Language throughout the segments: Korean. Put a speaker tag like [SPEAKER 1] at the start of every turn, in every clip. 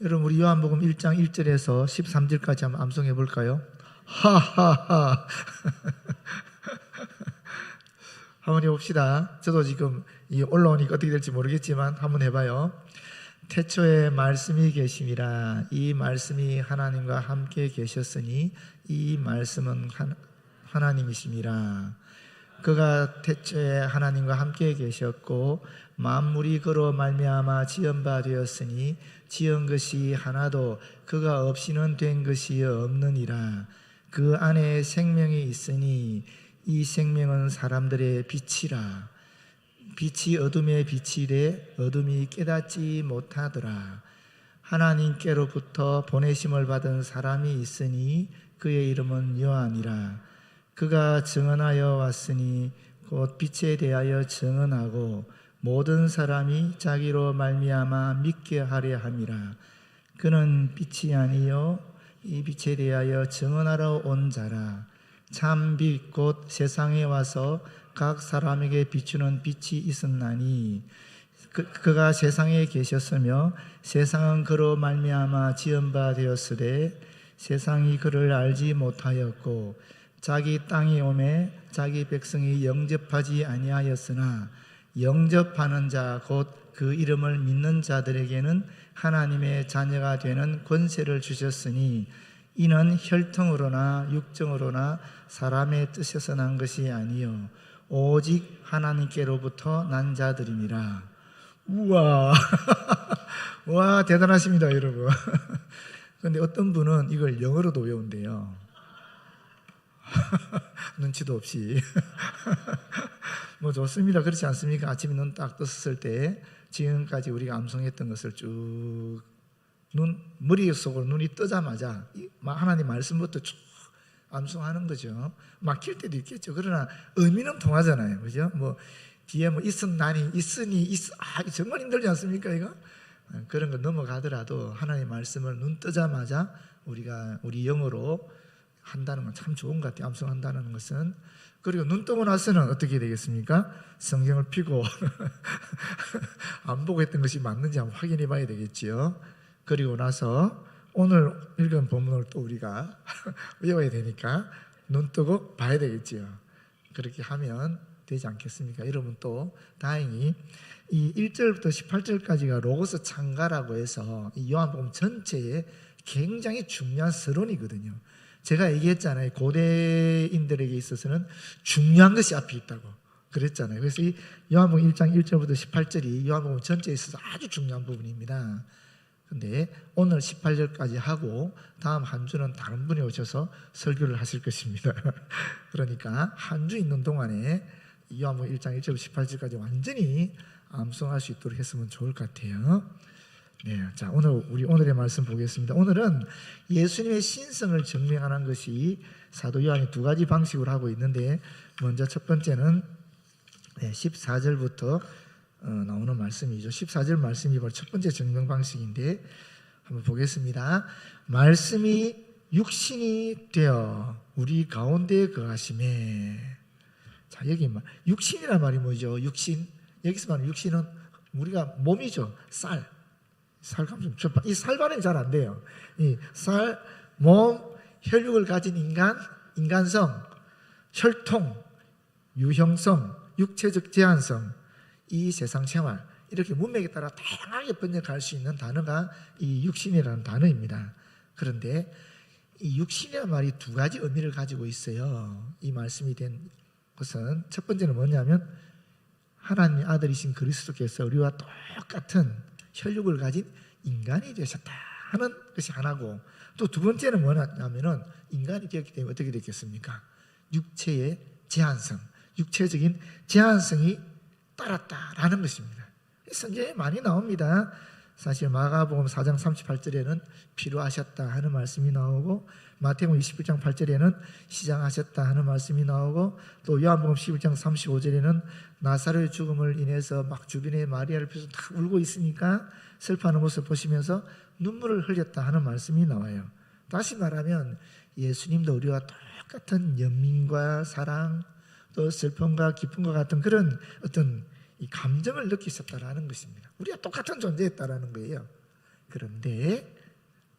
[SPEAKER 1] 여러분 우리 요한복음 1장 1절에서 13절까지 한번 암송해 볼까요? 하하하. 한번 해봅시다. 저도 지금 올라오니까 어떻게 될지 모르겠지만 한번 해봐요. 태초에 말씀이 계심이라. 이 말씀이 하나님과 함께 계셨으니 이 말씀은 하나님이심이라. 그가 태초에 하나님과 함께 계셨고 만물이 그로 말미암아 지은 바 되었으니 지은 것이 하나도 그가 없이는 된 것이 없느니라. 그 안에 생명이 있으니 이 생명은 사람들의 빛이라. 빛이 어둠의 빛이래 어둠이 깨닫지 못하더라. 하나님께로부터 보내심을 받은 사람이 있으니 그의 이름은 요한이라. 그가 증언하여 왔으니 곧 빛에 대하여 증언하고 모든 사람이 자기로 말미암아 믿게 하려 함이라. 그는 빛이 아니요 이 빛에 대하여 증언하러 온 자라. 참 빛 곧 세상에 와서 각 사람에게 비추는 빛이 있었나니 그가 세상에 계셨으며 세상은 그로 말미암아 지은 바 되었으되 세상이 그를 알지 못하였고 자기 땅에 오매 자기 백성이 영접하지 아니하였으나 영접하는 자 곧 그 이름을 믿는 자들에게는 하나님의 자녀가 되는 권세를 주셨으니 이는 혈통으로나 육정으로나 사람의 뜻에서 난 것이 아니요 오직 하나님께로부터 난 자들입니다. 우와. 와, 대단하십니다 여러분. 그런데 어떤 분은 이걸 영어로도 외운대요. 눈치도 없이. 뭐 좋습니다. 그렇지 않습니까? 아침에 눈 딱 떴을 때 지금까지 우리가 암송했던 것을 쭉 머릿속으로 눈이 뜨자마자 하나님 말씀부터 쭉 암송하는 거죠. 막힐 때도 있겠죠. 그러나 의미는 통하잖아요. 그죠? 뭐 뒤에 뭐 있었나니 있으니 정말 힘들지 않습니까 이거? 그런 거 넘어가더라도 하나님 말씀을 눈 뜨자마자 우리가 우리 영어로 한다는 건 참 좋은 것 같아요. 암송한다는 것은. 그리고 눈 뜨고 나서는 어떻게 되겠습니까? 성경을 펴고 안 보고 했던 것이 맞는지 한번 확인해 봐야 되겠지요. 그리고 나서 오늘 읽은 본문을 또 우리가 외워야 되니까 눈 뜨고 봐야 되겠지요. 그렇게 하면 되지 않겠습니까? 여러분 또 다행히 이 1절부터 18절까지가 로고스 창가라고 해서 이 요한복음 전체에 굉장히 중요한 서론이거든요. 제가 얘기했잖아요. 고대인들에게 있어서는 중요한 것이 앞에 있다고 그랬잖아요. 그래서 이 요한복음 1장 1절부터 18절이 요한복음 전체에 있어서 아주 중요한 부분입니다. 근데 오늘 18절까지 하고 다음 한 주는 다른 분이 오셔서 설교를 하실 것입니다. 그러니까 한 주 있는 동안에 요한복음 1장 1절부터 18절까지 완전히 암송할 수 있도록 했으면 좋을 것 같아요. 네, 자 오늘의 말씀 보겠습니다. 오늘은 예수님의 신성을 증명하는 것이 사도 요한이 두 가지 방식으로 하고 있는데 먼저 첫 번째는 14절부터 나오는 말씀이죠. 14절 말씀이 바로 첫 번째 증명 방식인데 한번 보겠습니다. 말씀이 육신이 되어 우리 가운데 거하심에. 자, 여기 육신이란 말이 뭐죠? 육신. 여기서 말하는 육신은 우리가 몸이죠. 살감성. 이 살 발음이 잘 안 돼요. 이 살, 몸, 혈육을 가진 인간성, 혈통, 유형성, 육체적 제한성, 이 세상 생활, 이렇게 문맥에 따라 다양하게 번역할 수 있는 단어가 이 육신이라는 단어입니다. 그런데 이 육신이라는 말이 두 가지 의미를 가지고 있어요. 이 말씀이 된 것은 첫 번째는 뭐냐면 하나님의 아들이신 그리스도께서 우리와 똑같은 혈육을 가진 인간이 되셨다 하는 것이 하나고, 또 두 번째는 뭐냐면은 인간이 되었기 때문에 어떻게 됐겠습니까? 육체의 제한성, 육체적인 제한성이 따랐다라는 것입니다. 성경에 많이 나옵니다. 사실 마가복음 4장 38절에는 필요하셨다 하는 말씀이 나오고, 마태복음 21장 8절에는 시장하셨다 하는 말씀이 나오고, 또 요한복음 11장 35절에는 나사로의 죽음을 인해서 막 주변에 마리아를 펴서 다 울고 있으니까 슬퍼하는 모습을 보시면서 눈물을 흘렸다 하는 말씀이 나와요. 다시 말하면 예수님도 우리와 똑같은 연민과 사랑, 또 슬픔과 기쁨과 같은 그런 어떤 이 감정을 느끼셨다라는 것입니다. 우리가 똑같은 존재였다라는 거예요. 그런데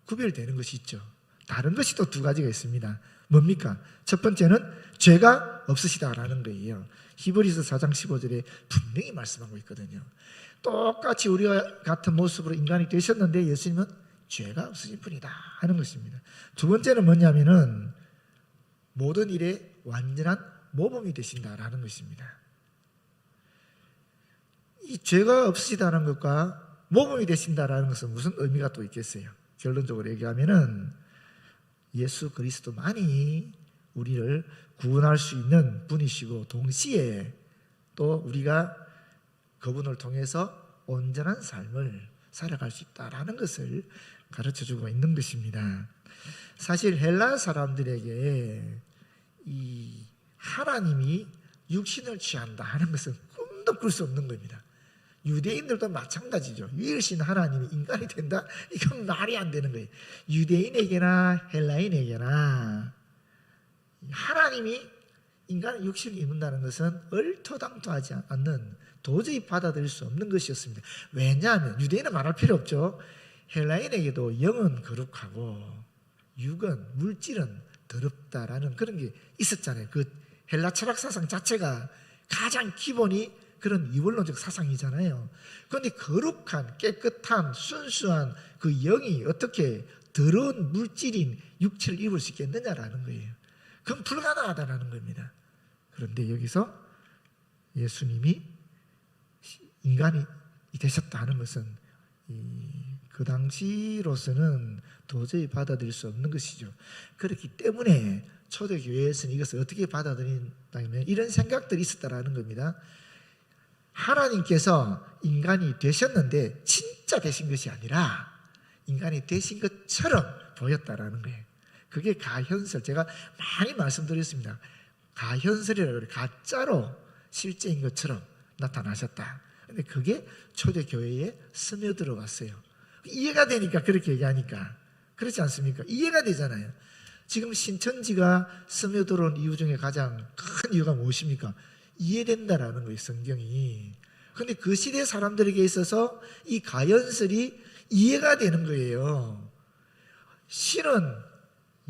[SPEAKER 1] 구별되는 것이 있죠. 다른 것이 또 두 가지가 있습니다. 뭡니까? 첫 번째는 죄가 없으시다라는 거예요. 히브리서 4장 15절에 분명히 말씀하고 있거든요. 똑같이 우리와 같은 모습으로 인간이 되셨는데 예수님은 죄가 없으신 분이다 하는 것입니다. 두 번째는 뭐냐면은 모든 일에 완전한 모범이 되신다라는 것입니다. 이 죄가 없으시다는 것과 모범이 되신다라는 것은 무슨 의미가 또 있겠어요? 결론적으로 얘기하면은 예수 그리스도만이 우리를 구원할 수 있는 분이시고 동시에 또 우리가 그분을 통해서 온전한 삶을 살아갈 수 있다라는 것을 가르쳐주고 있는 것입니다. 사실 헬라 사람들에게 이 하나님이 육신을 취한다 하는 것은 꿈도 꿀 수 없는 겁니다. 유대인들도 마찬가지죠. 유일신 하나님이 인간이 된다? 이건 말이 안 되는 거예요. 유대인에게나 헬라인에게나 하나님이 인간의 육신을 입는다는 것은 얼토당토하지 않는, 도저히 받아들일 수 없는 것이었습니다. 왜냐하면 유대인은 말할 필요 없죠. 헬라인에게도 영은 거룩하고 육은, 물질은 더럽다라는 그런 게 있었잖아요. 그 헬라 철학 사상 자체가 가장 기본이 그런 이원론적 사상이잖아요. 그런데 거룩한, 깨끗한, 순수한 그 영이 어떻게 더러운 물질인 육체를 입을 수 있겠느냐라는 거예요. 그건 불가능하다는 겁니다. 그런데 여기서 예수님이 인간이 되셨다 하는 것은 그 당시로서는 도저히 받아들일 수 없는 것이죠. 그렇기 때문에 초대교회에서는 이것을 어떻게 받아들인다면 이런 생각들이 있었다라는 겁니다. 하나님께서 인간이 되셨는데 진짜 되신 것이 아니라 인간이 되신 것처럼 보였다라는 거예요. 그게 가현설, 제가 많이 말씀드렸습니다. 가현설이라고 그래요. 가짜로 실제인 것처럼 나타나셨다. 근데 그게 초대교회에 스며들어 왔어요. 이해가 되니까 그렇게 얘기하니까. 그렇지 않습니까? 이해가 되잖아요. 지금 신천지가 스며들어온 이유 중에 가장 큰 이유가 무엇입니까? 이해된다라는 거예요, 성경이. 그런데 그 시대 사람들에게 있어서 이 가연설이 이해가 되는 거예요. 신은,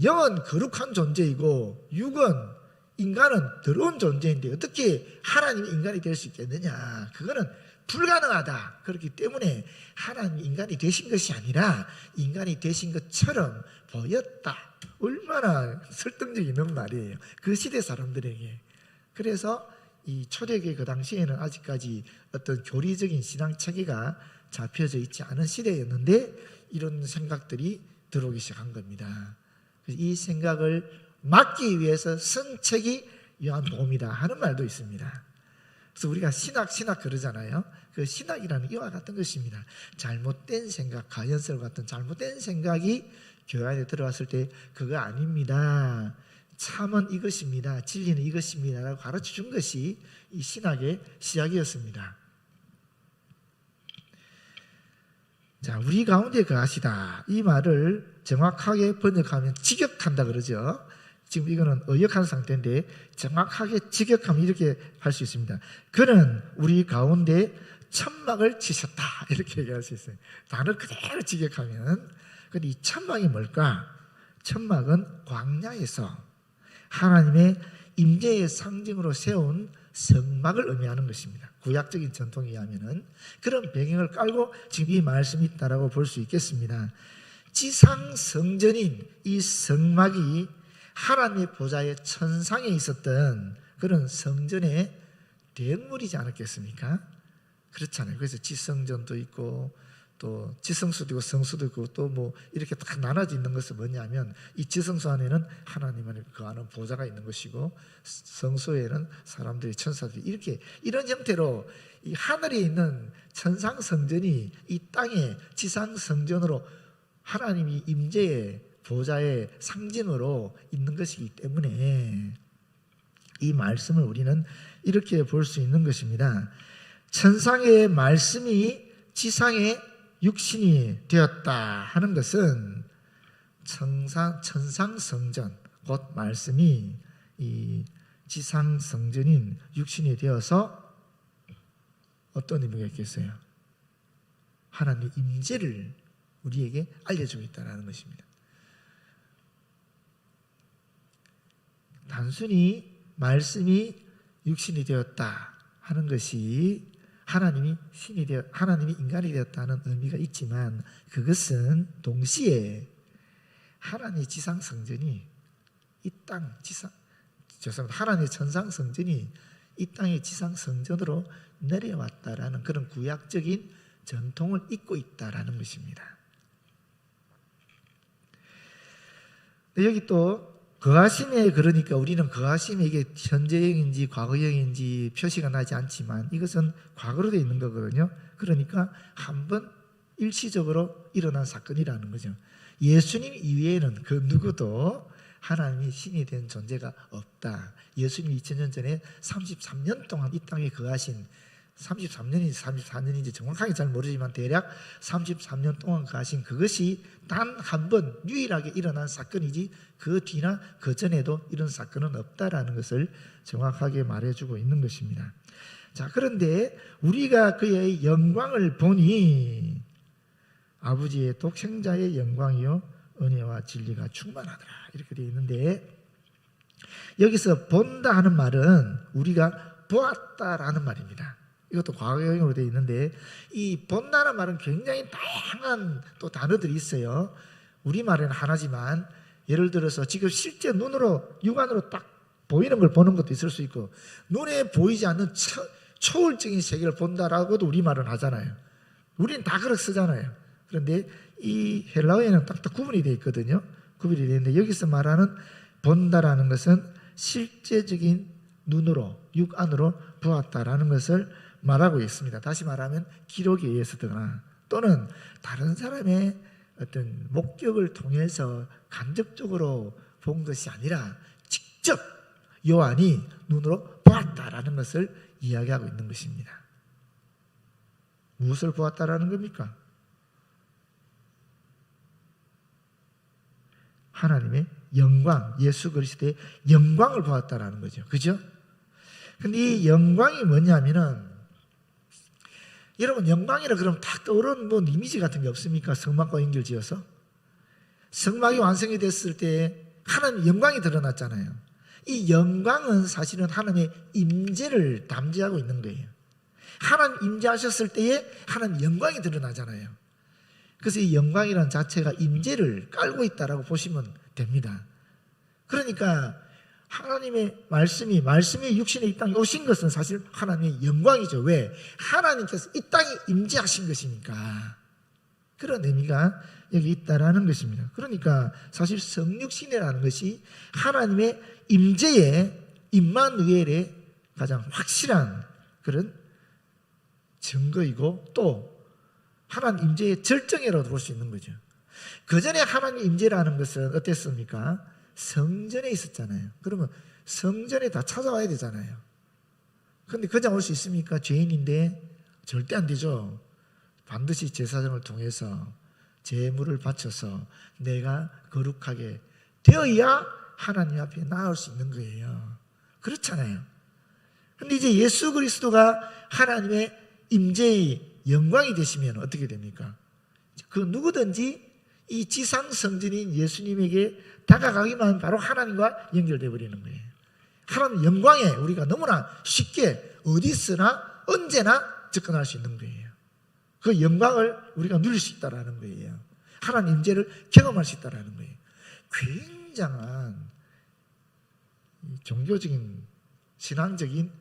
[SPEAKER 1] 영은 거룩한 존재이고 육은, 인간은 더러운 존재인데 어떻게 하나님이 인간이 될 수 있겠느냐. 그거는 불가능하다. 그렇기 때문에 하나님이 인간이 되신 것이 아니라 인간이 되신 것처럼 보였다. 얼마나 설득력 있는 말이에요, 그 시대 사람들에게. 그래서 이 초대교회 그 당시에는 아직까지 어떤 교리적인 신앙 체계가 잡혀져 있지 않은 시대였는데 이런 생각들이 들어오기 시작한 겁니다. 이 생각을 막기 위해서 쓴 책이 요한복음이다 하는 말도 있습니다. 그래서 우리가 신학 그러잖아요. 그 신학이라는 이와 같은 것입니다. 잘못된 생각, 가연설 같은 잘못된 생각이 교회 안에 들어왔을 때 그거 아닙니다, 참은 이것입니다, 진리는 이것입니다 라고 가르쳐 준 것이 이 신학의 시작이었습니다. 자, 우리 가운데 거하시다, 이 말을 정확하게 번역하면 직역한다 그러죠. 지금 이거는 의역한 상태인데 정확하게 직역하면 이렇게 할 수 있습니다. 그는 우리 가운데 천막을 치셨다, 이렇게 얘기할 수 있어요. 단어 그대로 직역하면. 그런데 이 천막이 뭘까? 천막은 광야에서 하나님의 임재의 상징으로 세운 성막을 의미하는 것입니다. 구약적인 전통에 의하면은 그런 배경을 깔고 지금 이 말씀이 있다라고 볼 수 있겠습니다. 지상 성전인 이 성막이 하나님의 보좌의 천상에 있었던 그런 성전의 대응물이지 않았겠습니까? 그렇잖아요. 그래서 지성전도 있고 또 지성소도 있고 성소도 있고 또 뭐 이렇게 딱 나눠져 있는 것은 뭐냐면 이 지성소 안에는 하나님을 거하는 보좌가 있는 것이고 성소에는 사람들이, 천사들이 이렇게 이런 형태로 이 하늘에 있는 천상 성전이 이 땅의 지상 성전으로 하나님이 임재의 보좌의 상징으로 있는 것이기 때문에 이 말씀을 우리는 이렇게 볼 수 있는 것입니다. 천상의 말씀이 지상의 육신이 되었다 하는 것은 천상 성전, 곧 말씀이 이 지상 성전인 육신이 되어서 어떤 의미가 있겠어요? 하나님의 임재를 우리에게 알려주고 있다는 것입니다. 단순히 말씀이 육신이 되었다 하는 것이 하나님이 인간이 되었다는 의미가 있지만, 그것은 동시에 하나님의 지상 성전이 하나님의 천상 성전이 이 땅의 지상 성전으로 내려왔다라는 그런 구약적인 전통을 잇고 있다라는 것입니다. 여기 또 거하심에, 그러니까 우리는 거하심에 이게 현재형인지 과거형인지 표시가 나지 않지만 이것은 과거로 되어 있는 거거든요. 그러니까 한번 일시적으로 일어난 사건이라는 거죠. 예수님 이외에는 그 누구도 하나님이 신이 된 존재가 없다. 예수님이 2000년 전에 33년 동안 이 땅에 거하신, 33년인지 34년인지 정확하게 잘 모르지만 대략 33년 동안 거하신 그것이 단 한 번 유일하게 일어난 사건이지 그 뒤나 그 전에도 이런 사건은 없다라는 것을 정확하게 말해주고 있는 것입니다. 자, 그런데 우리가 그의 영광을 보니 아버지의 독생자의 영광이요 은혜와 진리가 충만하더라, 이렇게 되어 있는데, 여기서 본다 하는 말은 우리가 보았다라는 말입니다. 이것도 과거형으로 되어 있는데, 이 본다는 말은 굉장히 다양한 또 단어들이 있어요. 우리말에는 하나지만 예를 들어서 지금 실제 눈으로 육안으로 딱 보이는 걸 보는 것도 있을 수 있고, 눈에 보이지 않는 초월적인 세계를 본다라고도 우리말은 하잖아요. 우리는 다 그렇게 쓰잖아요. 그런데 이 헬라어에는 딱딱 구분이 되어 있거든요. 구분이 되어 있는데, 여기서 말하는 본다라는 것은 실제적인 눈으로 육안으로 보았다라는 것을 말하고 있습니다. 다시 말하면 기록에 의해서거나 또는 다른 사람의 어떤 목격을 통해서 간접적으로 본 것이 아니라 직접 요한이 눈으로 보았다라는 것을 이야기하고 있는 것입니다. 무엇을 보았다라는 겁니까? 하나님의 영광, 예수 그리스도의 영광을 보았다라는 거죠. 그죠? 근데 이 영광이 뭐냐면은, 여러분 영광이라 그러면 딱 떠오르는 뭐 이미지 같은 게 없습니까? 성막과 연결지어서 성막이 완성이 됐을 때 하나님의 영광이 드러났잖아요. 이 영광은 사실은 하나님의 임재를 담지하고 있는 거예요. 하나님 임재하셨을 때에 하나님의 영광이 드러나잖아요. 그래서 이 영광이라는 자체가 임재를 깔고 있다라고 보시면 됩니다. 그러니까 하나님의 말씀이 육신의 이 땅에 오신 것은 사실 하나님의 영광이죠. 왜? 하나님께서 이 땅에 임재하신 것이니까. 그런 의미가 여기 있다라는 것입니다. 그러니까 사실 성육신이라는 것이 하나님의 임재의 임마누엘의 가장 확실한 그런 증거이고, 또 하나님 임재의 절정이라고 볼 수 있는 거죠. 그 전에 하나님 임재라는 것은 어땠습니까? 성전에 있었잖아요. 그러면 성전에 다 찾아와야 되잖아요. 그런데 그냥 올 수 있습니까? 죄인인데 절대 안 되죠. 반드시 제사장을 통해서 제물을 바쳐서 내가 거룩하게 되어야 하나님 앞에 나올 수 있는 거예요. 그렇잖아요. 그런데 이제 예수 그리스도가 하나님의 임재의 영광이 되시면 어떻게 됩니까? 그 누구든지 이 지상 성전인 예수님에게 다가가기만 바로 하나님과 연결되어 버리는 거예요. 하나님 영광에 우리가 너무나 쉽게 어디서나 언제나 접근할 수 있는 거예요. 그 영광을 우리가 누릴 수 있다는 거예요. 하나님 임재를 경험할 수 있다는 거예요. 굉장한 종교적인 신앙적인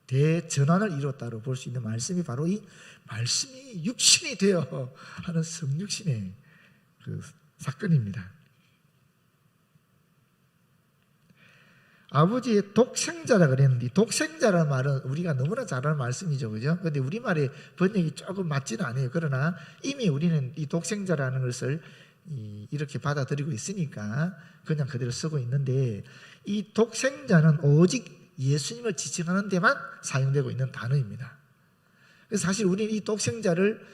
[SPEAKER 1] 대전환을 이뤘다고 볼 수 있는 말씀이 바로 이 말씀이 육신이 되어 하는 성육신의 그 사건입니다. 아버지의 독생자라 그랬는데, 독생자라는 말은 우리가 너무나 잘 아는 말씀이죠. 그죠? 그런데 우리말의 번역이 조금 맞지는 않아요. 그러나 이미 우리는 이 독생자라는 것을 이렇게 받아들이고 있으니까 그냥 그대로 쓰고 있는데, 이 독생자는 오직 예수님을 지칭하는 데만 사용되고 있는 단어입니다. 그래서 사실 우리는 이 독생자를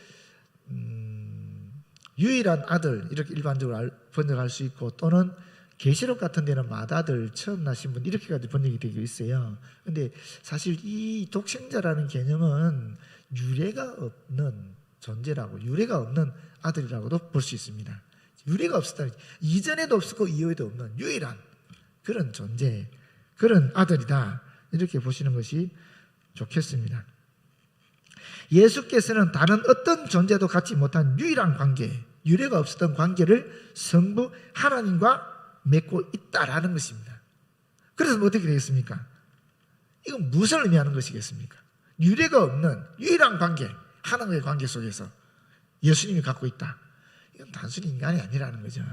[SPEAKER 1] 유일한 아들 이렇게 일반적으로 번역할 수 있고, 또는 계시록 같은 데는 맏아들, 처음 나신 분 이렇게까지 번역이 되고 있어요. 그런데 사실 이 독생자라는 개념은 유래가 없는 존재라고, 유래가 없는 아들이라고도 볼 수 있습니다. 유래가 없었다는, 이전에도 없었고 이후에도 없는 유일한 그런 존재, 그런 아들이다, 이렇게 보시는 것이 좋겠습니다. 예수께서는 다른 어떤 존재도 갖지 못한 유일한 관계, 유래가 없었던 관계를 성부 하나님과 맺고 있다라는 것입니다. 그래서 어떻게 되겠습니까? 이건 무엇을 의미하는 것이겠습니까? 유래가 없는 유일한 관계, 하나님의 관계 속에서 예수님이 갖고 있다. 이건 단순히 인간이 아니라는 거죠.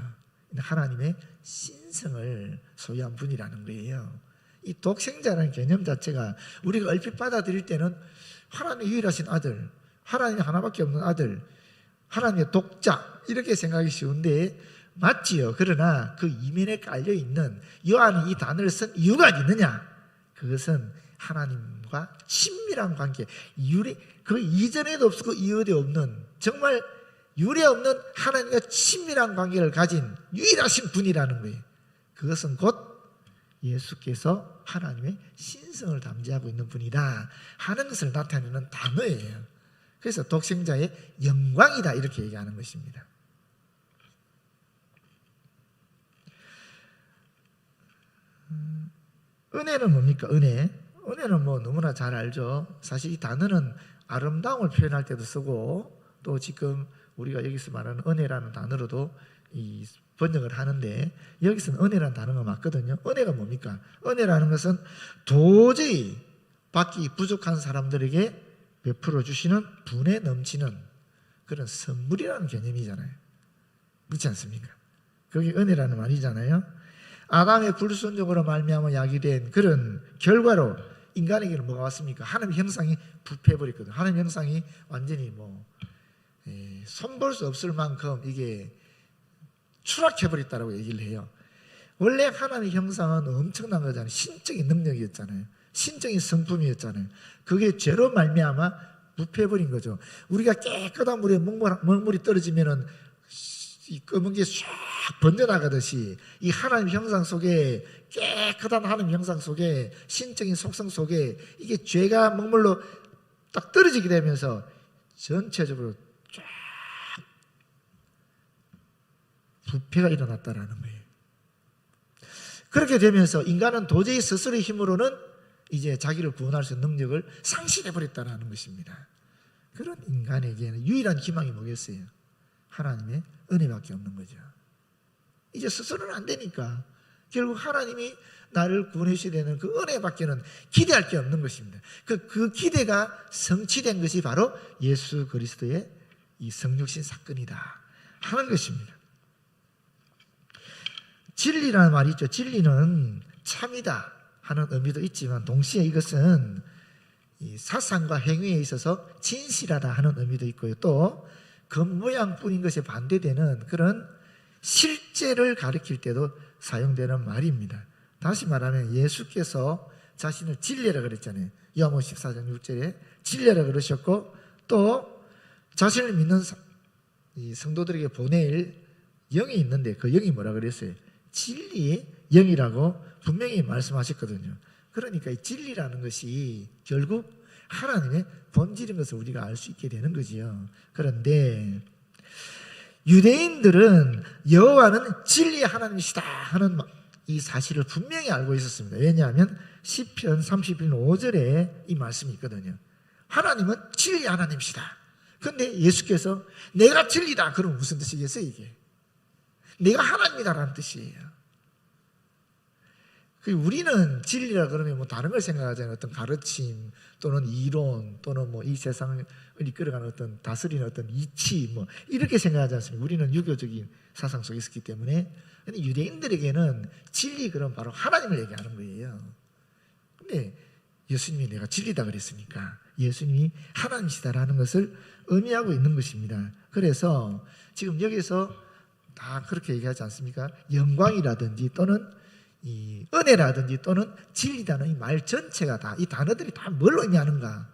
[SPEAKER 1] 하나님의 신성을 소유한 분이라는 거예요. 이 독생자라는 개념 자체가 우리가 얼핏 받아들일 때는 하나님의 유일하신 아들, 하나님이 하나밖에 없는 아들, 하나님의 독자, 이렇게 생각하기 쉬운데 맞지요. 그러나 그 이면에 깔려있는, 요한이 이 단어를 쓴 이유가 있느냐? 그것은 하나님과 친밀한 관계, 유래, 그 이전에도 없고 이후에도 없는, 정말 유래 없는 하나님과 친밀한 관계를 가진 유일하신 분이라는 거예요. 그것은 곧 예수께서 하나님의 신성을 담지하고 있는 분이다 하는 것을 나타내는 단어예요. 그래서 독생자의 영광이다, 이렇게 얘기하는 것입니다. 은혜는 뭡니까? 은혜는 뭐 너무나 잘 알죠. 사실 이 단어는 아름다움을 표현할 때도 쓰고, 또 지금 우리가 여기서 말하는 은혜라는 단어로도 이 번역을 하는데, 여기서는 은혜라는 단어가 맞거든요. 은혜가 뭡니까? 은혜라는 것은 도저히 받기 부족한 사람들에게 베풀어 주시는 분에 넘치는 그런 선물이라는 개념이잖아요. 그렇지 않습니까? 그게 은혜라는 말이잖아요. 아담의 불순종으로 말미암아 야기된 그런 결과로 인간에게는 뭐가 왔습니까? 하나님의 형상이 부패해버렸거든요. 하나님의 형상이 완전히 손볼 수 없을 만큼 이게 추락해버렸다라고 얘기를 해요. 원래 하나님의 형상은 엄청난 거잖아요. 신적인 능력이었잖아요. 신적인 성품이었잖아요. 그게 죄로 말미암아 부패해버린 거죠. 우리가 깨끗한 물에 먹물이 떨어지면은 이 검은 게 쫙 번져나가듯이 이 하나님 형상 속에, 깨끗한 하나님 형상 속에, 신적인 속성 속에 이게 죄가 먹물로 딱 떨어지게 되면서 전체적으로 쫙 부패가 일어났다라는 거예요. 그렇게 되면서 인간은 도저히 스스로의 힘으로는 이제 자기를 구원할 수 있는 능력을 상실해버렸다는 것입니다. 그런 인간에게는 유일한 희망이 뭐겠어요? 하나님의 은혜밖에 없는 거죠. 이제 스스로는 안 되니까 결국 하나님이 나를 구원해 주셔야 되는 그 은혜밖에는 기대할 게 없는 것입니다. 그 기대가 성취된 것이 바로 예수 그리스도의 이 성육신 사건이다 하는 것입니다. 진리라는 말이 있죠. 진리는 참이다 하는 의미도 있지만 동시에 이것은 이 사상과 행위에 있어서 진실하다 하는 의미도 있고요. 또 겉모양뿐인 것에 반대되는 그런 실제를 가리킬 때도 사용되는 말입니다. 다시 말하면 예수께서 자신을 진리라 그랬잖아요. 요한복음 14장 6절에 진리라 그러셨고, 또 자신을 믿는 이 성도들에게 보낼 영이 있는데 그 영이 뭐라 그랬어요? 진리의 영이라고 분명히 말씀하셨거든요. 그러니까 이 진리라는 것이 결국 하나님의 본질인 것을 우리가 알 수 있게 되는 거지요. 그런데 유대인들은 여호와는 진리의 하나님이시다 하는 이 사실을 분명히 알고 있었습니다. 왜냐하면 시편 31편 5절에 이 말씀이 있거든요. 하나님은 진리의 하나님이시다. 그런데 예수께서 내가 진리다 그러면 무슨 뜻이겠어요? 이게 내가 하나님이다라는 뜻이에요. 우리는 진리라 그러면 뭐 다른 걸 생각하잖아요. 어떤 가르침 또는 이론 또는 뭐 이 세상을 이끌어가는 어떤 다스리는 어떤 이치 뭐 이렇게 생각하지 않습니까? 우리는 유교적인 사상 속에 있었기 때문에. 근데 유대인들에게는 진리 그럼 바로 하나님을 얘기하는 거예요. 근데 예수님이 내가 진리다 그랬으니까 예수님이 하나님이시다라는 것을 의미하고 있는 것입니다. 그래서 지금 여기서 다 그렇게 얘기하지 않습니까? 영광이라든지 또는 이 은혜라든지 또는 진리라는 이 말 전체가 다, 이 단어들이 다 뭘 의미하는가?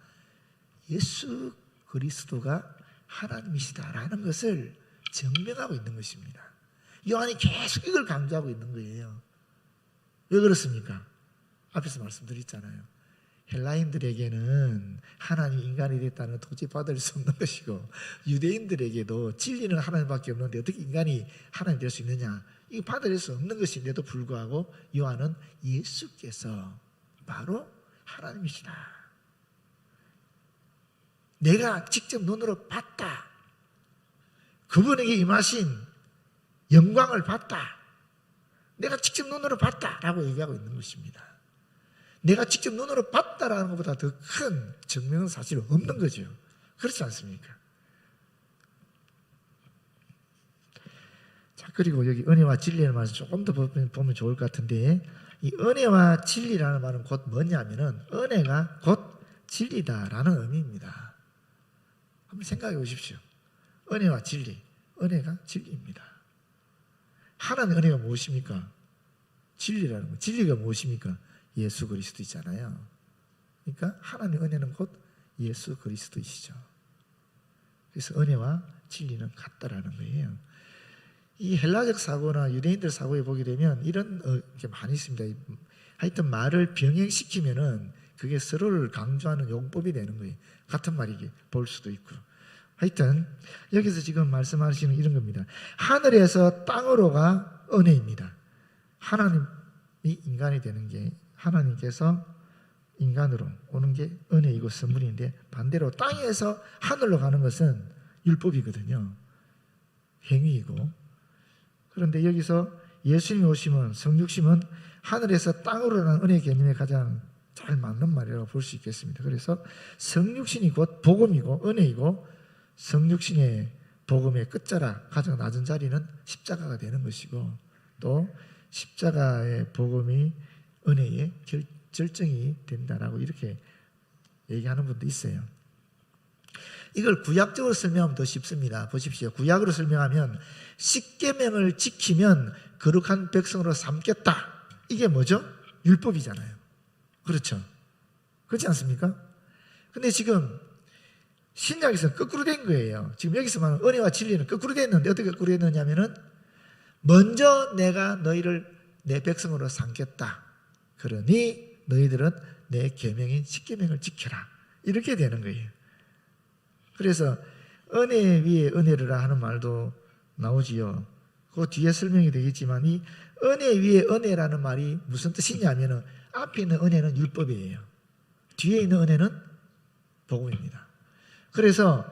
[SPEAKER 1] 예수 그리스도가 하나님이시다라는 것을 증명하고 있는 것입니다. 요한이 계속 이걸 강조하고 있는 거예요. 왜 그렇습니까? 앞에서 말씀드렸잖아요. 헬라인들에게는 하나님이 인간이 됐다는 도저히 받을 수 없는 것이고, 유대인들에게도 진리는 하나님밖에 없는데 어떻게 인간이 하나님 될 수 있느냐, 이거 받아들일 수 없는 것인데도 불구하고 요한은 예수께서 바로 하나님이시다, 내가 직접 눈으로 봤다, 그분에게 임하신 영광을 봤다, 내가 직접 눈으로 봤다라고 얘기하고 있는 것입니다. 내가 직접 눈으로 봤다라는 것보다 더 큰 증명은 사실 없는 거죠. 그렇지 않습니까? 자, 그리고 여기 은혜와 진리라는 말을 조금 더 보면 좋을 것 같은데, 이 은혜와 진리라는 말은 곧 뭐냐면은 은혜가 곧 진리다라는 의미입니다. 한번 생각해 보십시오. 은혜와 진리, 은혜가 진리입니다. 하나님의 은혜가 무엇입니까? 진리라는 거. 진리가 무엇입니까? 예수 그리스도이잖아요. 그러니까 하나님의 은혜는 곧 예수 그리스도이시죠. 그래서 은혜와 진리는 같다라는 거예요. 이 헬라적 사고나 유대인들 사고에 보게 되면 이런 게 많이 있습니다. 하여튼 말을 병행시키면은 그게 서로를 강조하는 용법이 되는 거예요. 같은 말이게 볼 수도 있고. 하여튼 여기서 지금 말씀하시는 이런 겁니다. 하늘에서 땅으로가 은혜입니다. 하나님이 인간이 되는 게, 하나님께서 인간으로 오는 게 은혜이고 선물인데, 반대로 땅에서 하늘로 가는 것은 율법이거든요. 행위이고. 그런데 여기서 예수님이 오심은, 성육심은 하늘에서 땅으로라는 은혜 개념에 가장 잘 맞는 말이라고 볼 수 있겠습니다. 그래서 성육신이 곧 복음이고 은혜이고, 성육신의 복음의 끝자락, 가장 낮은 자리는 십자가가 되는 것이고, 또 십자가의 복음이 은혜의 절정이 된다라고 이렇게 얘기하는 분도 있어요. 이걸 구약적으로 설명하면 더 쉽습니다. 보십시오. 구약으로 설명하면 십계명을 지키면 거룩한 백성으로 삼겠다, 이게 뭐죠? 율법이잖아요. 그렇죠? 그렇지 않습니까? 근데 지금 신약에서는 거꾸로 된 거예요. 지금 여기서 말하는 은혜와 진리는 거꾸로 됐는데, 어떻게 거꾸로 됐느냐면은 먼저 내가 너희를 내 백성으로 삼겠다, 그러니 너희들은 내 계명인 십계명을 지켜라, 이렇게 되는 거예요. 그래서 은혜 위에 은혜를 하는 말도 나오지요. 그 뒤에 설명이 되겠지만, 이 은혜 위에 은혜라는 말이 무슨 뜻이냐면은 앞에 있는 은혜는 율법이에요. 뒤에 있는 은혜는 복음입니다. 그래서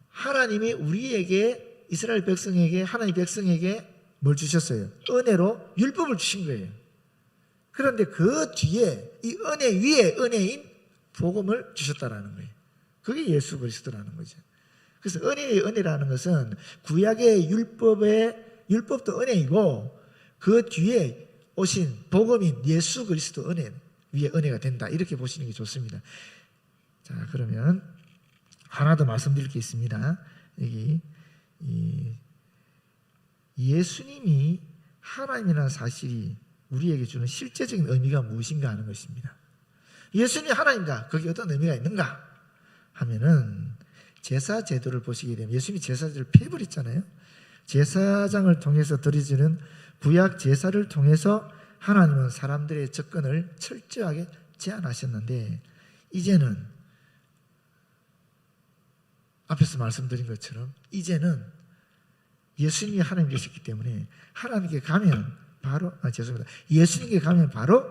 [SPEAKER 1] 하나님이 우리에게, 이스라엘 백성에게, 하나님 백성에게 뭘 주셨어요? 은혜로 율법을 주신 거예요. 그런데 그 뒤에 이 은혜 위에 은혜인 복음을 주셨다라는 거예요. 그게 예수 그리스도라는 거죠. 그래서 은혜의 은혜라는 것은 구약의 율법도 은혜이고, 그 뒤에 오신 복음인 예수 그리스도 은혜 위에 은혜가 된다, 이렇게 보시는 게 좋습니다. 자, 그러면 하나 더 말씀드릴 게 있습니다. 여기 예수님이 하나님이라는 사실이 우리에게 주는 실제적인 의미가 무엇인가 하는 것입니다. 예수님이 하나님이다, 거기에 어떤 의미가 있는가 하면은, 제사 제도를 보시게 되면 예수님이 제사 제도를 폐해버렸잖아요. 제사장을 통해서 드려지는 구약 제사를 통해서 하나님은 사람들의 접근을 철저하게 제한하셨는데, 이제는 앞에서 말씀드린 것처럼 이제는 예수님이 하나님 되셨기 때문에 하나님께 가면 바로, 예수님께 가면 바로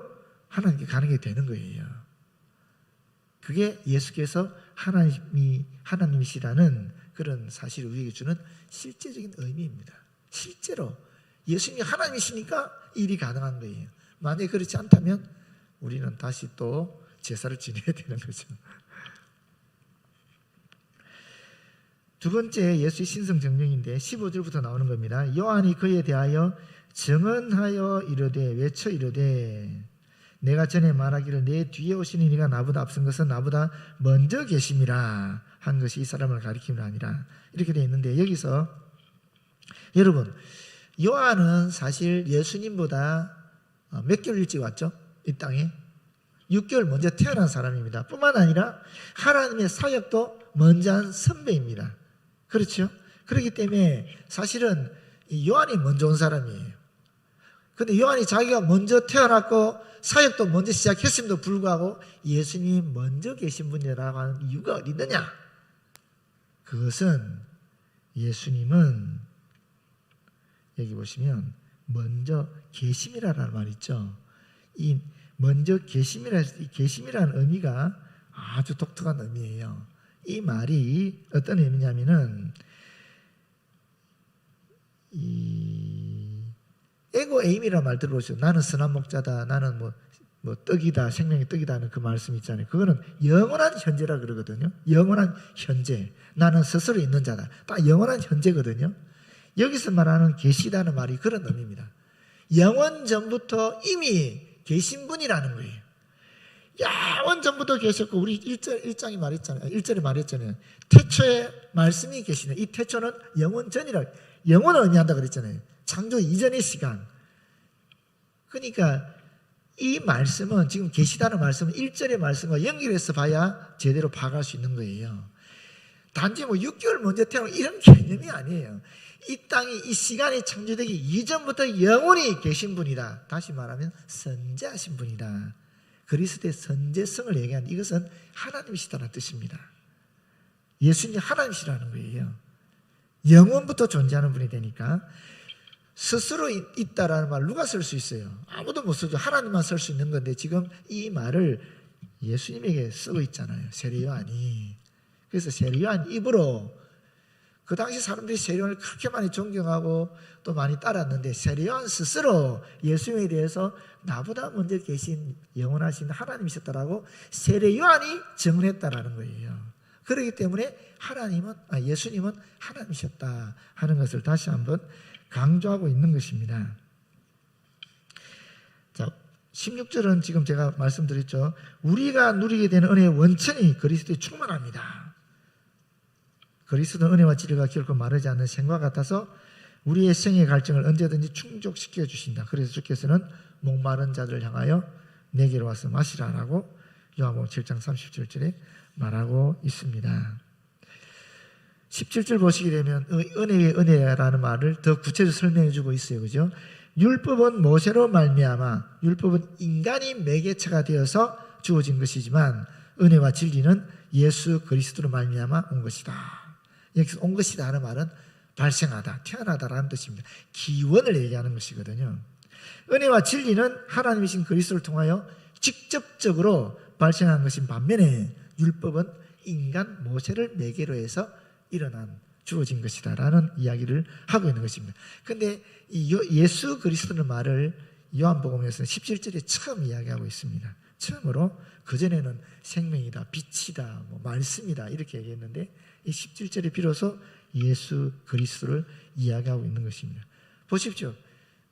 [SPEAKER 1] 하나님께 가는 게 되는 거예요. 그게 예수께서 하나님이시라는 그런 사실을 우리에게 주는 실제적인 의미입니다. 실제로 예수님이 하나님이시니까 일이 가능한 거예요. 만약에 그렇지 않다면 우리는 다시 또 제사를 지내야 되는 거죠. 두 번째 예수의 신성 증명인데 15절부터 나오는 겁니다. 요한이 그에 대하여 증언하여 이르되, 외쳐 이르되, 내가 전에 말하기를 내 뒤에 오시는 이가 나보다 앞선 것은 나보다 먼저 계심이라 한 것이 이 사람을 가리킴이 아니라, 이렇게 되어 있는데, 여기서 여러분, 요한은 사실 예수님보다 몇 개월 일찍 왔죠? 이 땅에 6개월 먼저 태어난 사람입니다. 뿐만 아니라 하나님의 사역도 먼저 한 선배입니다. 그렇죠? 그렇기 때문에 사실은 요한이 먼저 온 사람이에요. 근데 요한이 자기가 먼저 태어났고 사역도 먼저 시작했음에도 불구하고 예수님이 먼저 계신 분이라고 하는 이유가 어디 있느냐? 그것은 예수님은 여기 보시면 먼저 계심이라는 말 있죠. 이 먼저 계심이라는 의미가 아주 독특한 의미예요. 이 말이 어떤 의미냐면은 이 에고 에임이라는 말 들어보세요. 나는 선한 목자다. 나는 뭐 떡이다. 생명의 떡이다 하는 그 말씀 있잖아요. 그거는 영원한 현재라 그러거든요. 영원한 현재. 나는 스스로 있는 자다. 딱 영원한 현재거든요. 여기서 말하는 계시다는 말이 그런 의미입니다. 영원 전부터 이미 계신 분이라는 거예요. 영원 전부터 계셨고, 우리 1장에 말했잖아요. 1절에 말했잖아요. 태초에 말씀이 계시네. 이 태초는 영원 전이라, 영원을 의미한다 그랬잖아요. 창조 이전의 시간. 그러니까 이 말씀은, 지금 계시다는 말씀은 1절의 말씀과 연결해서 봐야 제대로 파악할 수 있는 거예요. 단지 6개월 먼저 태어난 이런 개념이 아니에요. 이 땅이, 이 시간이 창조되기 이전부터 영원히 계신 분이다. 다시 말하면 선지하신 분이다. 그리스도의 선지성을 얘기하는, 이것은 하나님이시다는 뜻입니다. 예수님이 하나님이시라는 거예요. 영원부터 존재하는 분이 되니까 스스로 있다라는 말 누가 쓸 수 있어요? 아무도 못 쓰죠. 하나님만 쓸 수 있는 건데 지금 이 말을 예수님에게 쓰고 있잖아요. 세례 요한이. 그래서 세례 요한 입으로, 그 당시 사람들이 세례 요한을 그렇게 많이 존경하고 또 많이 따랐는데 세례 요한 스스로 예수님에 대해서 나보다 먼저 계신 영원하신 하나님이셨다라고 세례 요한이 증언했다라는 거예요. 그렇기 때문에 예수님은 하나님이셨다 하는 것을 다시 한번 강조하고 있는 것입니다. 자, 16절은 지금 제가 말씀드렸죠. 우리가 누리게 되는 은혜의 원천이 그리스도에 충만합니다. 그리스도는 은혜와 진리가 결코 마르지 않는 생과 같아서 우리의 생의 갈증을 언제든지 충족시켜 주신다. 그래서 주께서는 목마른 자들을 향하여 내게로 와서 마시라라고 요한복음 7장 37절에 말하고 있습니다. 17절 보시게 되면 은혜의 은혜라는 말을 더 구체적으로 설명해 주고 있어요. 그죠? 율법은 모세로 말미암아, 율법은 인간이 매개체가 되어서 주어진 것이지만 은혜와 진리는 예수 그리스도로 말미암아 온 것이다. 여기서 온 것이다 하는 말은 발생하다, 태어나다라는 뜻입니다. 기원을 얘기하는 것이거든요. 은혜와 진리는 하나님이신 그리스도를 통하여 직접적으로 발생한 것인 반면에 율법은 인간 모세를 매개로 해서 주어진 것이다라는 이야기를 하고 있는 것입니다. 그런데 예수 그리스도의 말을 요한복음에서는 17절에 처음 이야기하고 있습니다. 처음으로 그전에는 생명이다, 빛이다, 말씀이다 이렇게 얘기했는데 이 17절에 비로소 예수 그리스도를 이야기하고 있는 것입니다. 보십시오.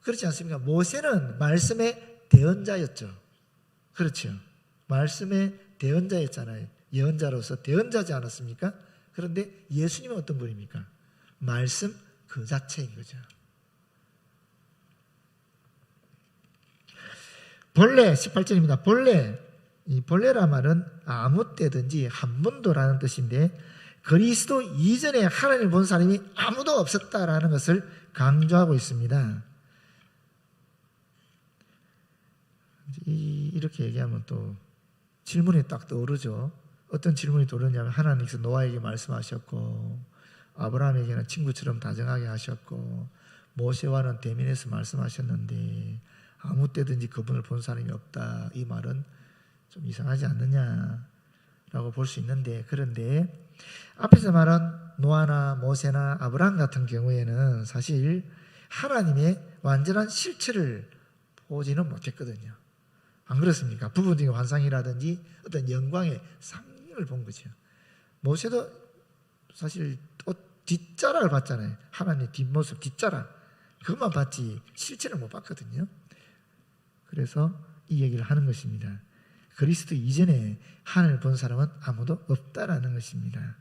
[SPEAKER 1] 그렇지 않습니까? 모세는 말씀의 대언자였죠. 그렇죠. 말씀의 대언자였잖아요. 예언자로서 대언자지 않았습니까? 그런데 예수님은 어떤 분입니까? 말씀 그 자체인 거죠. 본래 18절입니다. 이 본래라 말은 아무 때든지 한 번도라는 뜻인데 그리스도 이전에 하나님을 본 사람이 아무도 없었다라는 것을 강조하고 있습니다. 이렇게 얘기하면 또 질문이 딱 떠오르죠. 어떤 질문이 떠오르냐면 하나님께서 노아에게 말씀하셨고 아브라함에게는 친구처럼 다정하게 하셨고 모세와는 대면해서 말씀하셨는데 아무 때든지 그분을 본 사람이 없다. 이 말은 좀 이상하지 않느냐라고 볼 수 있는데, 그런데 앞에서 말한 노아나 모세나 아브라함 같은 경우에는 사실 하나님의 완전한 실체를 보지는 못했거든요. 안 그렇습니까? 부분 중의 환상이라든지 어떤 영광의 상징을 본 거죠. 모세도 사실 또 뒷자락을 봤잖아요. 하나님의 뒷모습, 뒷자락. 그것만 봤지 실체를 못 봤거든요. 그래서 이 얘기를 하는 것입니다. 그리스도 이전에 하나님을 본 사람은 아무도 없다라는 것입니다.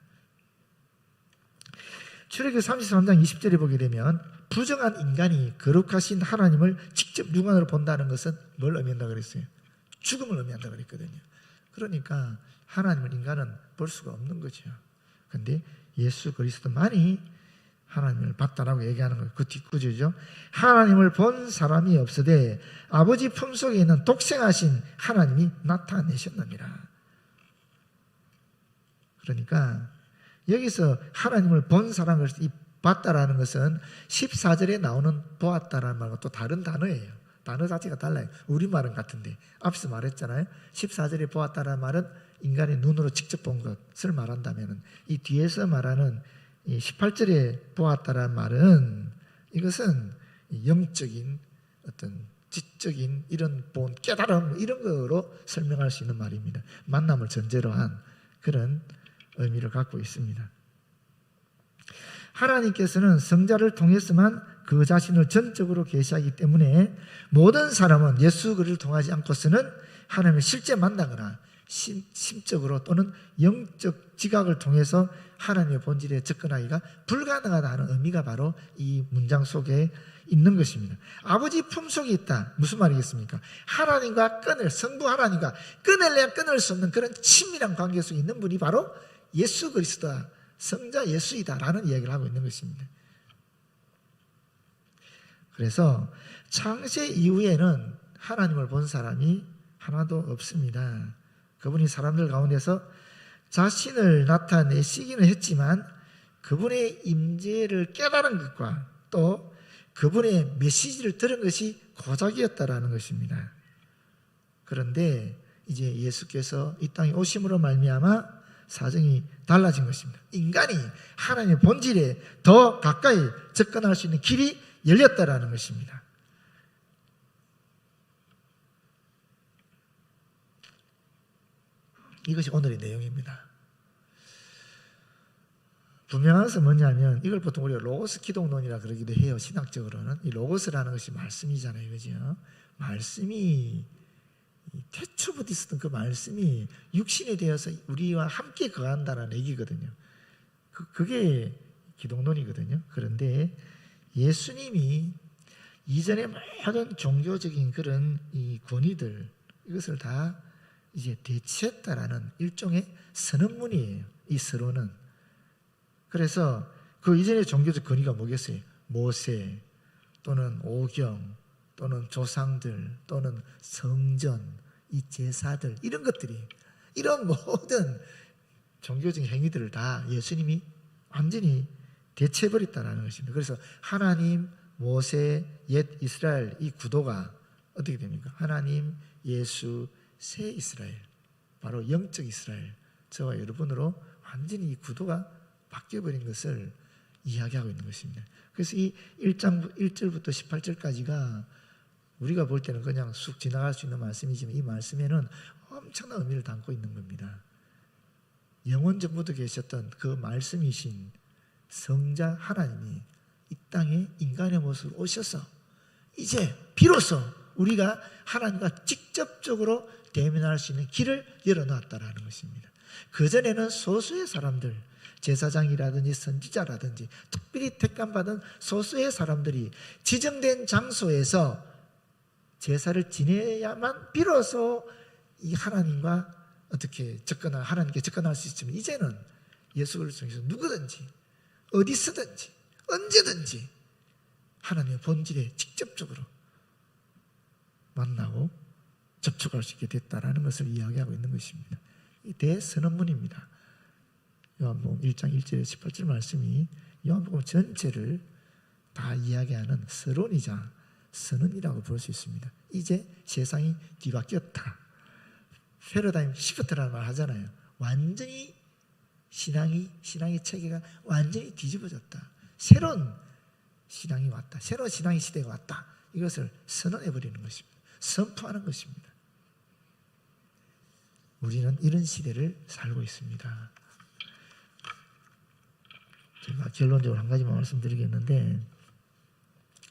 [SPEAKER 1] 출애굽기 33장 20절에 보게 되면 부정한 인간이 거룩하신 하나님을 직접 육안으로 본다는 것은 뭘 의미한다 그랬어요? 죽음을 의미한다 그랬거든요. 그러니까 하나님을 인간은 볼 수가 없는 거죠. 그런데 예수 그리스도만이 하나님을 봤다라고 얘기하는 거예요. 그 뒷구조죠. 하나님을 본 사람이 없으되 아버지 품속에 있는 독생하신 하나님이 나타내셨느니라. 그러니까 여기서 하나님을 본 사람을 봤다라는 것은 14절에 나오는 보았다라는 말과 또 다른 단어예요. 단어 자체가 달라요. 우리말은 같은데 앞서 말했잖아요. 14절에 보았다라는 말은 인간의 눈으로 직접 본 것을 말한다면, 이 뒤에서 말하는 이 18절에 보았다라는 말은 이것은 영적인 어떤 지적인 이런 본 깨달음 이런 거로 설명할 수 있는 말입니다. 만남을 전제로 한 그런 의미를 갖고 있습니다. 하나님께서는 성자를 통해서만 그 자신을 전적으로 계시하기 때문에 모든 사람은 예수 그리스도를 통하지 않고서는 하나님을 실제 만나거나 심적으로 또는 영적 지각을 통해서 하나님의 본질에 접근하기가 불가능하다는 의미가 바로 이 문장 속에 있는 것입니다. 아버지 품속에 있다. 무슨 말이겠습니까? 하나님과 성부 하나님과 끊을래야 끊을 수 없는 그런 친밀한 관계 속에 있는 분이 바로 예수 그리스도다, 성자 예수이다라는 이야기를 하고 있는 것입니다. 그래서 창세 이후에는 하나님을 본 사람이 하나도 없습니다. 그분이 사람들 가운데서 자신을 나타내시기는 했지만 그분의 임재를 깨달은 것과 또 그분의 메시지를 들은 것이 고작이었다라는 것입니다. 그런데 이제 예수께서 이 땅에 오심으로 말미암아 사정이 달라진 것입니다. 인간이 하나님의 본질에 더 가까이 접근할 수 있는 길이 열렸다라는 것입니다. 이것이 오늘의 내용입니다. 분명한 것은 뭐냐면 이걸 보통 우리가 로고스 기독론이라 그러기도 해요. 신학적으로는 이 로고스라는 것이 말씀이잖아요, 그죠? 말씀이 태초부터 있었던 그 말씀이 육신이 되어서 우리와 함께 거한다는 얘기거든요. 그게 기독론이거든요. 그런데 예수님이 이전의 모든 종교적인 그런 이 권위들 이것을 다 이제 대체했다라는 일종의 선언문이에요. 이 서론은. 그래서 그 이전의 종교적 권위가 뭐겠어요? 모세 또는 오경 또는 조상들 또는 성전, 이 제사들 이런 것들이 이런 모든 종교적인 행위들을 다 예수님이 완전히 대체해버렸다는 것입니다. 그래서 하나님, 모세, 옛 이스라엘 이 구도가 어떻게 됩니까? 하나님, 예수, 새 이스라엘, 바로 영적 이스라엘, 저와 여러분으로 완전히 이 구도가 바뀌어버린 것을 이야기하고 있는 것입니다. 그래서 이 1장 1절부터 18절까지가 우리가 볼 때는 그냥 쑥 지나갈 수 있는 말씀이지만 이 말씀에는 엄청난 의미를 담고 있는 겁니다. 영원 전부터 계셨던 그 말씀이신 성자 하나님이 이 땅에 인간의 모습으로 오셔서 이제 비로소 우리가 하나님과 직접적으로 대면할 수 있는 길을 열어놨다라는 것입니다. 그전에는 소수의 사람들, 제사장이라든지 선지자라든지 특별히 택감받은 소수의 사람들이 지정된 장소에서 제사를 지내야만 비로소 이 하나님과 어떻게 하나님께 접근할 수 있지만 이제는 예수 그리스도를 통해서 누구든지 어디서든지 언제든지 하나님의 본질에 직접적으로 만나고 접촉할 수 있게 됐다라는 것을 이야기하고 있는 것입니다. 이 대선언문입니다. 요한복음 1장 1절에 18절 말씀이 요한복음 전체를 다 이야기하는 서론이자 선언이라고 볼 수 있습니다. 이제 세상이 뒤바뀌었다. 패러다임 시프트라는 말 하잖아요. 완전히 신앙의 체계가 완전히 뒤집어졌다. 새로운 신앙이 왔다. 새로운 신앙의 시대가 왔다. 이것을 선언해버리는 것입니다. 선포하는 것입니다. 우리는 이런 시대를 살고 있습니다. 제가 결론적으로 한 가지만 말씀드리겠는데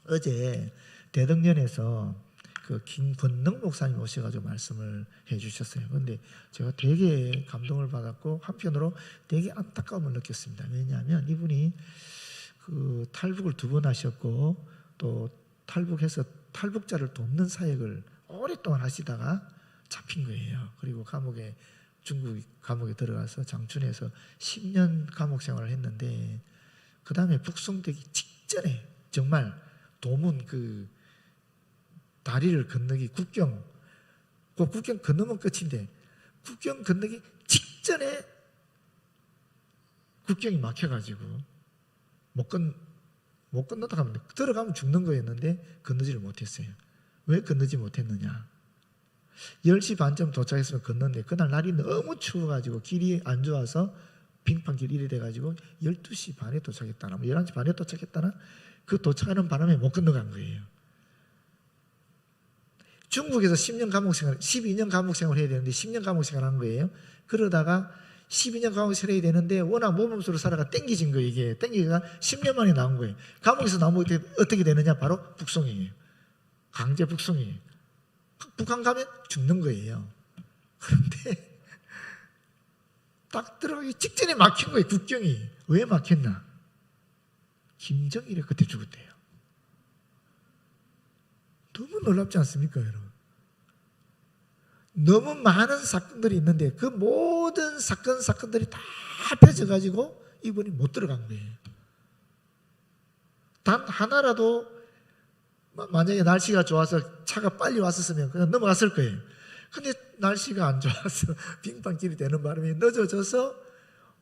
[SPEAKER 1] 어제 대덕련에서 그 김권능 목사님 오셔가지고 말씀을 해주셨어요. 그런데 제가 되게 감동을 받았고 한편으로 되게 안타까움을 느꼈습니다. 왜냐하면 이분이 그 탈북을 2번 하셨고 또 탈북해서 탈북자를 돕는 사역을 오랫동안 하시다가 잡힌 거예요. 그리고 중국 감옥에 들어가서 장춘에서 10년 감옥 생활을 했는데 그 다음에 북송되기 직전에 정말 도문 그 다리를 건너기 국경, 그 국경 건너면 끝인데 국경 건너기 직전에 국경이 막혀가지고 못 건너다 가면 들어가면 죽는 거였는데 건너지를 못했어요. 왜 건너지 못했느냐? 10시 반쯤 도착했으면 건넜는데 그날 날이 너무 추워가지고 길이 안 좋아서 빙판길 이래 돼가지고 12시 반에 도착했다나 11시 반에 도착했다나 그 도착하는 바람에 못 건너간 거예요. 중국에서 10년 감옥생활, 12년 감옥생활을 해야 되는데 10년 감옥생활 한 거예요. 그러다가 12년 감옥생활 해야 되는데 워낙 모범수로 살아가 땡기진 거예요. 이게 땡기가 10년 만에 나온 거예요. 감옥에서 나오면 어떻게 되느냐? 바로 북송이에요. 강제 북송이에요. 북한 가면 죽는 거예요. 그런데 딱 들어가기 직전에 막힌 거예요. 국경이. 왜 막혔나? 김정일이 그때 죽었대요. 너무 놀랍지 않습니까, 여러분? 너무 많은 사건들이 있는데 그 모든 사건들이 다 합해져가지고 이분이 못 들어간 거예요. 단 하나라도 만약에 날씨가 좋아서 차가 빨리 왔었으면 그냥 넘어갔을 거예요. 근데 날씨가 안 좋아서 빙판길이 되는 바람에 늦어져서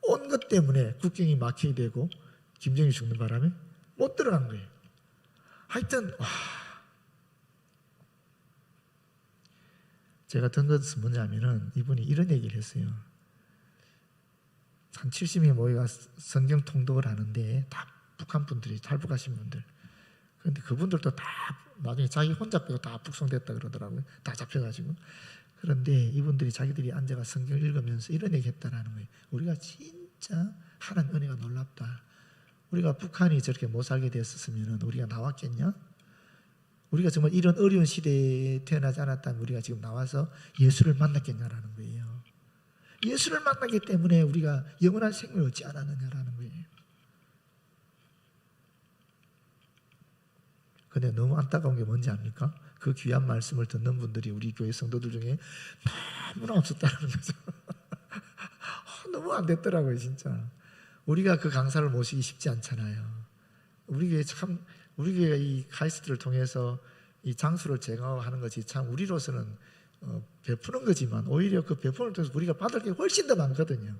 [SPEAKER 1] 온 것 때문에 국경이 막히게 되고 김정일이 죽는 바람에 못 들어간 거예요. 하여튼 제가 든 것은 뭐냐면은 이분이 이런 얘기를 했어요. 한 70명이 모여가 성경 통독을 하는데 다 북한 분들이 탈북하신 분들. 그런데 그분들도 다 나중에 자기 혼자 빼고 다 북송됐다 그러더라고요. 다 잡혀가지고. 그런데 이분들이 자기들이 앉아가 성경을 읽으면서 이런 얘기 했다라는 거예요. 우리가 진짜 하나님 은혜가 놀랍다. 우리가 북한이 저렇게 못 살게 됐었으면 우리가 나왔겠냐? 우리가 정말 이런 어려운 시대에 태어나지 않았다면 우리가 지금 나와서 예수를 만났겠냐라는 거예요. 예수를 만나기 때문에 우리가 영원한 생명을 얻지 않았느냐라는 거예요. 근데 너무 안타까운 게 뭔지 압니까? 그 귀한 말씀을 듣는 분들이 우리 교회 성도들 중에 너무나 없었다는 거죠. 너무 안 됐더라고요, 진짜. 우리가 그 강사를 모시기 쉽지 않잖아요. 우리 교회가 이 카이스트를 통해서 이 장수를 제공하는 것이 참 우리로서는 베푸는 거지만 오히려 그 베푸는 통해서 우리가 받을 게 훨씬 더 많거든요.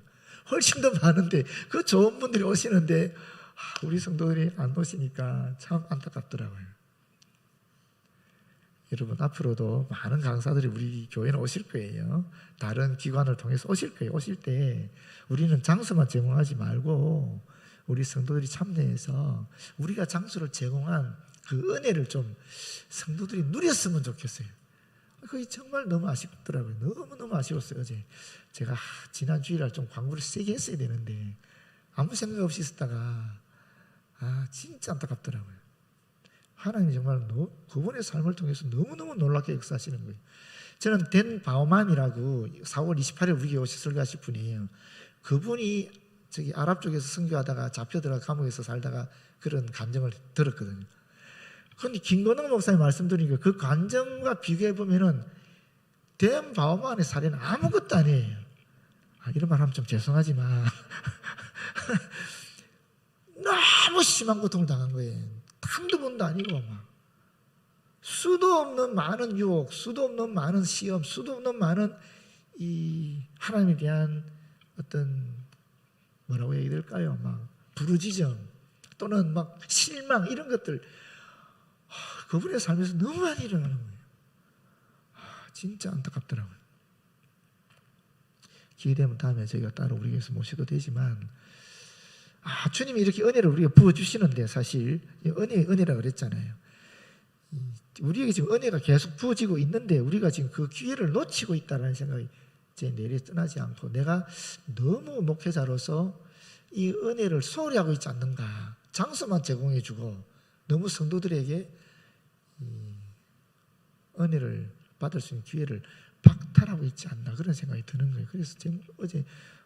[SPEAKER 1] 훨씬 더 많은데 그 좋은 분들이 오시는데 우리 성도들이 안 오시니까 참 안타깝더라고요. 여러분 앞으로도 많은 강사들이 우리 교회는 오실 거예요. 다른 기관을 통해서 오실 거예요. 오실 때 우리는 장소만 제공하지 말고 우리 성도들이 참여해서 우리가 장소를 제공한 그 은혜를 좀 성도들이 누렸으면 좋겠어요. 그게 정말 너무 아쉽더라고요. 너무너무 아쉬웠어요. 어제 제가 지난 주일날 좀 광고를 세게 했어야 되는데 아무 생각 없이 있었다가 진짜 안타깝더라고요. 하나님이 정말 그분의 삶을 통해서 너무너무 놀랍게 역사하시는 거예요. 저는 댄 바우만이라고 4월 28일 우리 교회 오셔서 설교하실 분이에요. 그분이 저기 아랍 쪽에서 선교하다가 잡혀들어가 감옥에서 살다가 그런 감정을 들었거든요. 그런데 김건영 목사님 말씀드리니까 그 감정과 비교해 보면은 댄 바우만의 사례는 아무것도 아니에요. 이런 말 하면 좀 죄송하지만 너무 심한 고통을 당한 거예요. 한두 번도 아니고 막 수도 없는 많은 유혹, 수도 없는 많은 시험, 수도 없는 많은 이 하나님에 대한 어떤 뭐라고 얘기 될까요? 막 부르짖음 또는 막 실망 이런 것들 그분의 삶에서 너무 많이 일어나는 거예요. 진짜 안타깝더라고요. 기회되면 다음에 저희가 따로 우리 교회에서 모셔도 되지만 주님이 이렇게 은혜를 우리가 부어주시는데 사실 은혜라 그랬잖아요. 우리에게 지금 은혜가 계속 부어지고 있는데 우리가 지금 그 기회를 놓치고 있다는 생각이 제 내리 떠나지 않고 내가 너무 목회자로서 이 은혜를 소홀히 하고 있지 않는가. 장소만 제공해주고 너무 성도들에게 은혜를 받을 수 있는 기회를 박탈하고 있지 않나 그런 생각이 드는 거예요. 그래서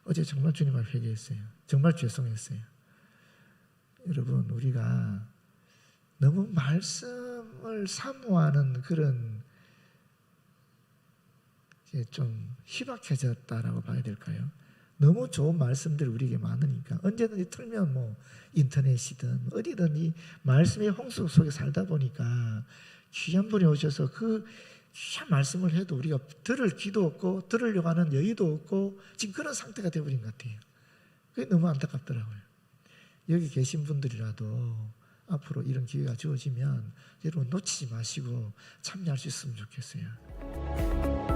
[SPEAKER 1] 어제 정말 주님 앞에 회개했어요. 정말 죄송했어요. 여러분 우리가 너무 말씀을 사모하는 그런 좀 희박해졌다라고 봐야 될까요? 너무 좋은 말씀들이 우리에게 많으니까 언제든지 틀면 뭐 인터넷이든 어디든지 말씀의 홍수 속에 살다 보니까 귀한 분이 오셔서 그 귀한 말씀을 해도 우리가 들을 귀도 없고 들으려고 하는 여유도 없고 지금 그런 상태가 되어버린 것 같아요. 그게 너무 안타깝더라고요. 여기 계신 분들이라도 앞으로 이런 기회가 주어지면 여러분 놓치지 마시고 참여할 수 있으면 좋겠어요.